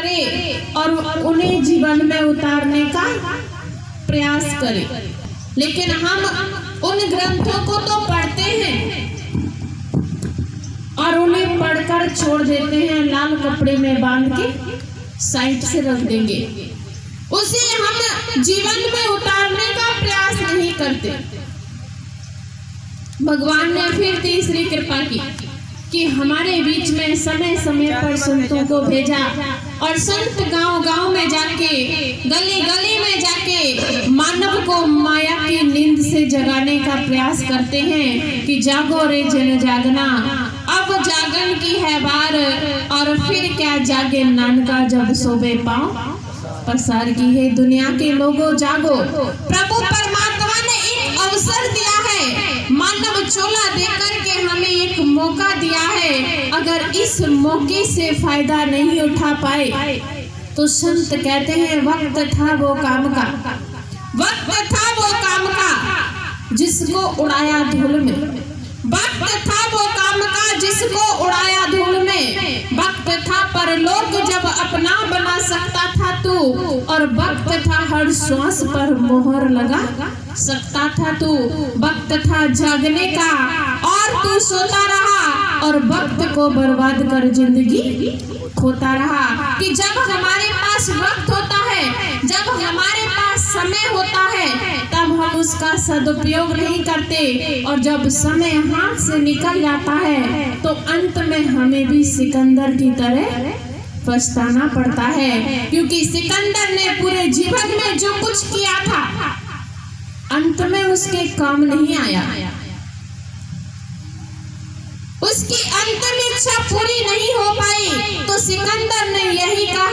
करे और उन्हें जीवन में उतारने का प्रयास करे। लेकिन हम उन ग्रंथों को तो पढ़ते हैं और उन्हें पढ़कर छोड़ देते हैं, लाल कपड़े में बांध के साइड से रख देंगे, उसे हम जीवन में उतारने का प्रयास नहीं करते। भगवान ने फिर तीसरी कृपा की कि हमारे बीच में समय समय पर संतों को भेजा और संत गांव गांव में जाके, गली गली में जाके मानव को माया की नींद से जगाने का प्रयास करते हैं कि जागो रे जन जागना, अब जागन की है बार, और फिर क्या जागे नानका जब सोबे पांव पसार की है। दुनिया के लोगों जागो, प्रभु परमात्मा ने एक अवसर दिया है, मानव चोला देकर के हमें एक मौका दिया है। अगर इस मौके से फायदा नहीं उठा पाए तो संत कहते हैं वक्त था वो काम का, वक्त था वो काम का जिसको उड़ाया धूल में, वक्त था वो काम का जिसको उड़ाया धूल में, वक्त था परलोक जब अपना बना सकता था तू, और वक्त था हर श्वास पर मोहर लगा सकता था तू, वक्त था जागने का और तू सोता रहा और वक्त को बर्बाद कर जिंदगी खोता रहा। कि जब हमारे पास वक्त होता है, जब हमारे पास समय होता है, तब हम उसका सदुपयोग नहीं करते, और जब समय हाथ से निकल जाता है तो अंत में हमें भी सिकंदर की तरह पछताना पड़ता है। क्योंकि सिकंदर ने पूरे जीवन में जो कुछ किया था अंत में उसके काम नहीं आया, उसकी अंतिम इच्छा पूरी नहीं हो पाई, तो सिकंदर ने यही कहा